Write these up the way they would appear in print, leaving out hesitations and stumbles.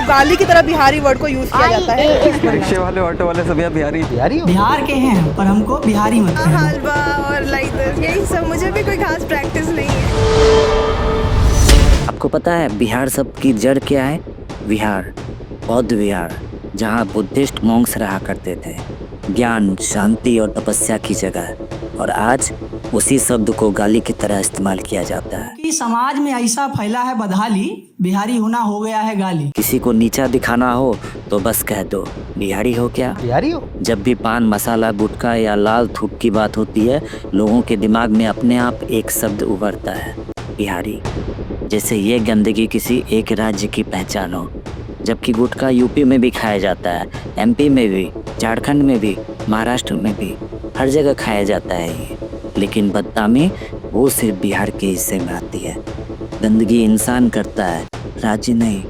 गाली की तरह बिहारी वर्ड को यूज किया जाता है। रिक्शे वाले, ऑटो वाले सब यहाँ बिहारी बिहारी बिहार के हैं पर हमको बिहारी मत कहना। हलवा और लाइक यही सब, मुझे भी कोई खास प्रैक्टिस नहीं है। आपको पता है बिहार सब की जड़ क्या है? विहार, बौद्ध विहार, जहाँ बुद्धिस्ट मॉन्क्स रहा करते थे, ज्ञान, शांति और तपस्या की जगह। और आज उसी शब्द को गाली की तरह इस्तेमाल किया जाता है। कि समाज में ऐसा फैला है बदहाली, बिहारी होना हो गया है गाली। किसी को नीचा दिखाना हो तो बस कह दो बिहारी हो क्या? बिहारी हो। जब भी पान मसाला गुटखा या लाल थूक की बात होती है, लोगों के दिमाग में अपने आप एक शब्द उभरता है, बिहारी। जैसे ये गंदगी किसी एक राज्य की पहचान हो। जबकि गुटखा यूपी में भी खाया जाता है, एमपी में भी, झारखंड में भी, महाराष्ट्र में भी, हर जगह खाया जाता है ये। लेकिन बदनामी वो सिर्फ बिहार के हिस्से में आती है। गंदगी इंसान करता है, राज्य नहीं।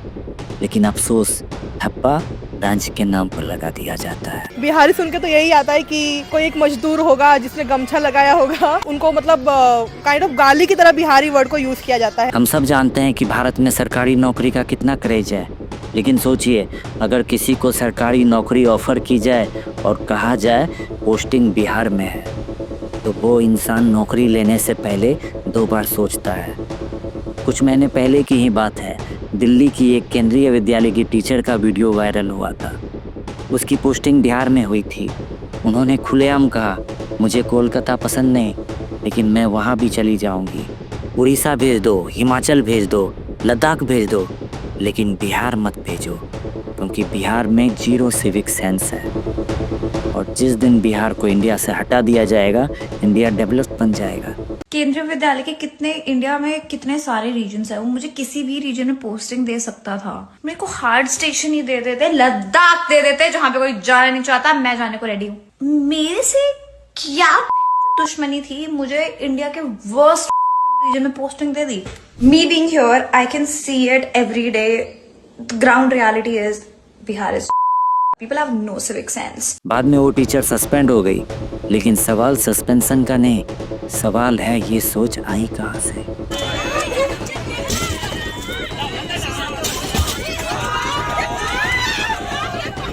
लेकिन अफसोस ठप्पा राज्य के नाम पर लगा दिया जाता है। बिहारी सुन के तो यही आता है कि कोई एक मजदूर होगा जिसने गमछा लगाया होगा, उनको मतलब काइंड ऑफ गाली की तरह बिहारी वर्ड को यूज किया जाता है। हम सब जानते हैं कि भारत में सरकारी नौकरी का कितना क्रेज है। लेकिन सोचिए, अगर किसी को सरकारी नौकरी ऑफर की जाए और कहा जाए पोस्टिंग बिहार में है, तो वो इंसान नौकरी लेने से पहले 2 बार सोचता है। कुछ महीने पहले की ही बात है, दिल्ली की एक केंद्रीय विद्यालय की टीचर का वीडियो वायरल हुआ था। उसकी पोस्टिंग बिहार में हुई थी। उन्होंने खुलेआम कहा, मुझे कोलकाता पसंद नहीं, लेकिन मैं वहाँ भी चली जाऊँगी। उड़ीसा भेज दो, हिमाचल भेज दो, लद्दाख भेज दो, लेकिन बिहार मत भेजो, क्योंकि बिहार में 0 सिविक सेंस है। और जिस दिन बिहार को इंडिया से हटा दिया जाएगा, इंडिया डेवलप बन जाएगा। केंद्रीय विद्यालय के कितने, इंडिया में कितने सारे रीजन्स है, वो मुझे किसी भी रीजन में पोस्टिंग दे सकता था। मेरे को हार्ड स्टेशन ही दे देते, लद्दाख दे देते, जहाँ पे कोई जाना नहीं चाहता, मैं जाने को रेडी हूँ। मेरे से क्या दुश्मनी थी? मुझे इंडिया के वर्स्ट रीजन में posting they the. Me being here, I can see it every day. The ground reality is Bihar is people have no civic sense. बाद में वो टीचर सस्पेंड हो गई, लेकिन सवाल सस्पेंशन का नहीं, सवाल है ये सोच आई कहाँ से?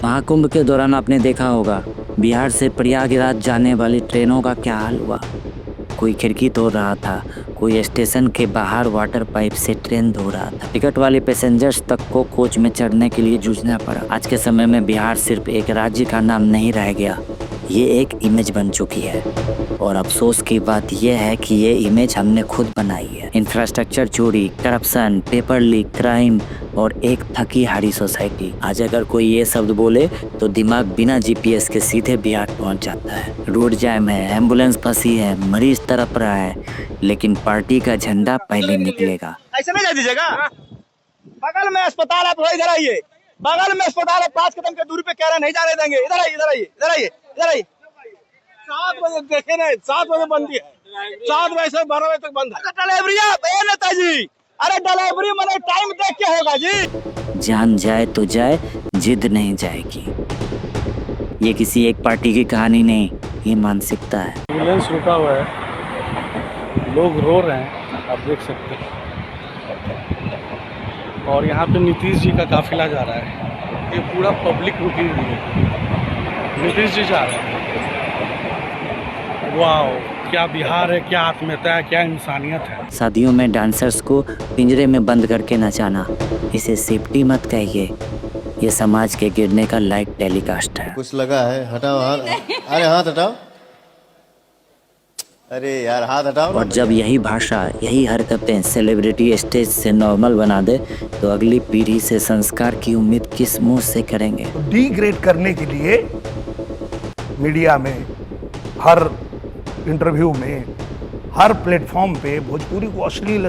महाकुंभ के दौरान आपने देखा होगा बिहार से प्रयागराज जाने वाली ट्रेनों का क्या हाल हुआ। कोई खिड़की तोड़ रहा था, कोई स्टेशन के बाहर वाटर पाइप से ट्रेन धो रहा था। टिकट वाले पैसेंजर्स तक को कोच में चढ़ने के लिए जूझना पड़ा। आज के समय में बिहार सिर्फ एक राज्य का नाम नहीं रह गया, ये एक इमेज बन चुकी है। और अफसोस की बात यह है कि ये इमेज हमने खुद बनाई है। इंफ्रास्ट्रक्चर चोरी, करप्शन, पेपर लीक, क्राइम और एक थकी हारी सोसाइटी। आज अगर कोई ये शब्द बोले तो दिमाग बिना GPS के सीधे बिहार पहुंच जाता है। रोड जैम है, एम्बुलेंस फंसी है, मरीज तड़प रहा है, लेकिन पार्टी का झंडा पहले निकलेगा। ऐसे नहीं जा दीजिएगा। बगल में अस्पताल, आप इधर आइए। बगल में अस्पताल है, 5 कदम की दूरी पे कह रहे नहीं जाने देंगे। इधर आइए, इधर आइए, इधर आइए, इधर आइए। 7 बजे देखे ना, 7 बजे बंद है, 7 बजे से 12 बजे तक बंद है। डिलीवरी नेताजी, अरे डिलीवरी मैंने टाइम देख के होगा जी। जान जाए तो जाए, जिद नहीं जाएगी। ये किसी एक पार्टी की कहानी नहीं, ये मानसिकता है। एम्बुलेंस रुका हुआ है, लोग रो रहे हैं, आप देख सकते हैं। और यहाँ पे नीतीश जी का काफिला जा रहा है। ये पूरा पब्लिक रुकी हुई है, नीतीश जी जा रहे हैं। वाह, क्या बिहार है, क्या आत्मीयता है, क्या इंसानियत है। शादियों में डांसर्स को पिंजरे में बंद करके नचाना, इसे सेफ्टी मत कहिए, ये समाज के गिरने का लाइव टेलीकास्ट है। कुछ लगा है, हटाओ हाथ। अरे हाथ हटाओ, अरे यार हाथ हटाओ। और जब यही भाषा, यही हरकतें सेलिब्रिटी स्टेज से नॉर्मल बना दे, तो अगली पीढ़ी से संस्कार की उम्मीद किस मुंह से करेंगे? डिग्रेड करने के लिए मीडिया में, हर इंटरव्यू में, हर प्लेटफॉर्म पे भोजपुरी को अश्लील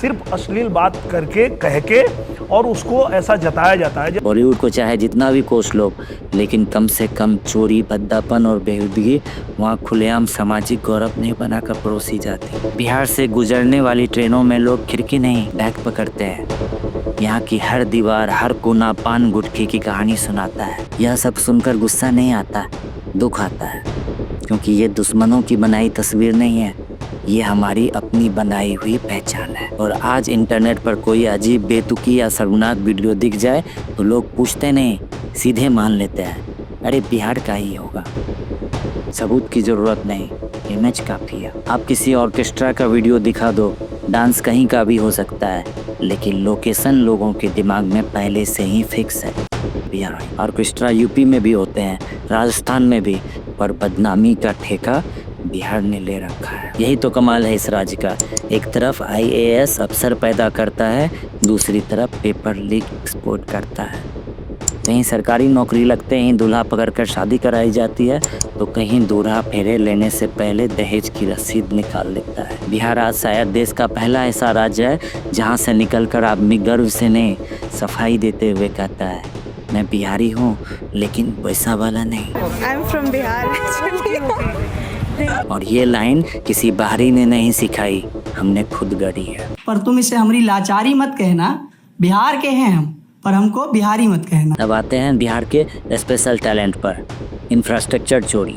सिर्फ अश्लील बात करके कह के और उसको ऐसा जताया जाता है। बॉलीवुड को चाहे जितना भी कोस लो, लेकिन कम से कम चोरी, भद्दापन और बेहुदगी वहाँ खुलेआम सामाजिक गौरव नहीं बनाकर परोसी जाती। बिहार से गुजरने वाली ट्रेनों में लोग खिड़की नहीं, बैग पकड़ते हैं। यहाँ की हर दीवार, हर कोना पान गुटखे की कहानी सुनाता है। यह सब सुनकर गुस्सा नहीं आता, दुख आता है, क्योंकि ये दुश्मनों की बनाई तस्वीर नहीं है, ये हमारी अपनी बनाई हुई पहचान है। और आज इंटरनेट पर कोई अजीब बेतुकी या शर्मनाक वीडियो दिख जाए तो लोग पूछते नहीं, सीधे मान लेते हैं, अरे बिहार का ही होगा। सबूत की जरूरत नहीं, इमेज काफी है। आप किसी ऑर्केस्ट्रा का वीडियो दिखा दो, डांस कहीं का भी हो सकता है, लेकिन लोकेशन लोगों के दिमाग में पहले से ही फिक्स है। बिहार ऑर्केस्ट्रा यूपी में भी होते हैं, राजस्थान में भी, पर बदनामी का ठेका बिहार ने ले रखा है। यही तो कमाल है इस राज्य का। एक तरफ IAS अफसर पैदा करता है, दूसरी तरफ पेपर लीक एक्सपोर्ट करता है। कहीं सरकारी नौकरी लगते ही दूल्हा पकड़कर शादी कराई जाती है, तो कहीं दूल्हा फेरे लेने से पहले दहेज की रसीद निकाल लेता है। बिहार आज शायद देश का पहला ऐसा राज्य है जहां से निकलकर आदमी गर्व से नहीं, सफाई देते हुए कहता है, मैं बिहारी हूँ लेकिन वैसा वाला नहीं। I am from Bihar. और ये लाइन किसी बाहरी ने नहीं सिखाई, हमने खुद गढ़ी है। पर तुम इसे हमारी लाचारी मत कहना, बिहार के हैं हम, पर हमको बिहारी मत कहना। अब आते हैं बिहार के स्पेशल टैलेंट पर। इंफ्रास्ट्रक्चर चोरी,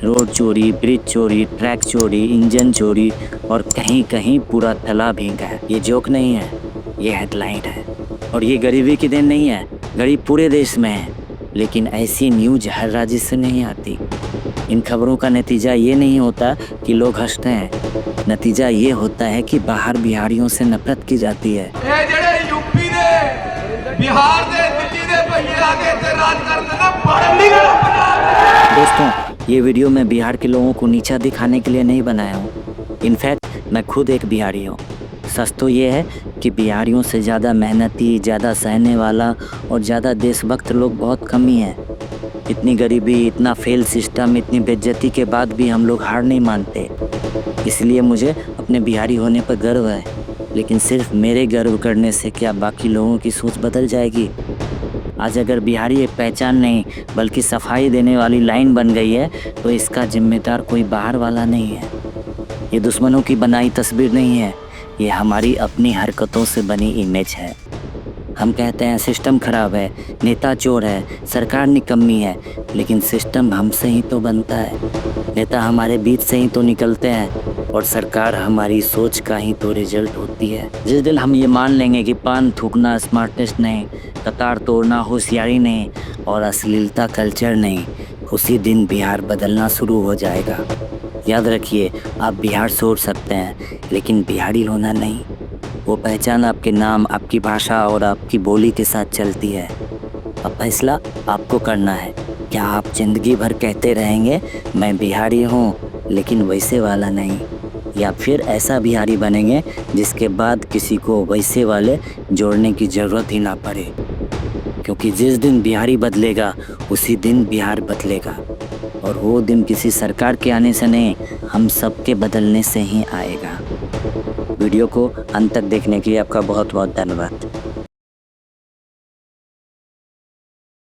रोड चोरी, ब्रिज चोरी, ट्रैक चोरी, इंजन चोरी और कहीं कहीं पूरा तालाब भीगा है। ये जोक नहीं है, ये हेडलाइन है। और ये गरीबी की देन नहीं है, गरीब पूरे देश में है, लेकिन ऐसी न्यूज हर राज्य से नहीं आती। इन खबरों का नतीजा ये नहीं होता कि लोग हंसते हैं, नतीजा ये होता है कि बाहर बिहारियों से नफरत की जाती है। दोस्तों, ये वीडियो मैं बिहार के लोगों को नीचा दिखाने के लिए नहीं बनाया हूँ। इनफैक्ट मैं खुद एक बिहारी हूँ। सच तो ये है कि बिहारियों से ज़्यादा मेहनती, ज़्यादा सहने वाला और ज़्यादा देशभक्त लोग बहुत कम ही हैं। इतनी गरीबी, इतना फेल सिस्टम, इतनी बेइज्जती के बाद भी हम लोग हार नहीं मानते। इसलिए मुझे अपने बिहारी होने पर गर्व है, लेकिन सिर्फ मेरे गर्व करने से क्या बाकी लोगों की सोच बदल जाएगी? आज अगर बिहारी एक पहचान नहीं बल्कि सफाई देने वाली लाइन बन गई है, तो इसका जिम्मेदार कोई बाहर वाला नहीं है। ये दुश्मनों की बनाई तस्वीर नहीं है, ये हमारी अपनी हरकतों से बनी इमेज है। हम कहते हैं सिस्टम खराब है, नेता चोर है, सरकार निकम्मी है, लेकिन सिस्टम हमसे ही तो बनता है। नेता हमारे बीच से ही तो निकलते हैं और सरकार हमारी सोच का ही तो रिजल्ट होती है। जिस दिन हम ये मान लेंगे कि पान थूकना स्मार्टनेस नहीं, कतार तोड़ना होशियारी नहीं और अश्लीलता कल्चर नहीं, उसी दिन बिहार बदलना शुरू हो जाएगा। याद रखिए, आप बिहार से उड़ सकते हैं, लेकिन बिहारी होना नहीं। वो पहचान आपके नाम, आपकी भाषा और आपकी बोली के साथ चलती है। अब फैसला आपको करना है। क्या आप जिंदगी भर कहते रहेंगे मैं बिहारी हूँ लेकिन वैसे वाला नहीं, या फिर ऐसा बिहारी बनेंगे जिसके बाद किसी को वैसे वाले जोड़ने की ज़रूरत ही ना पड़े? क्योंकि जिस दिन बिहारी बदलेगा उसी दिन बिहार बदलेगा, और वो दिन किसी सरकार के आने से नहीं, हम सबके बदलने से ही आएगा। वीडियो को अंत तक देखने के लिए आपका बहुत बहुत धन्यवाद।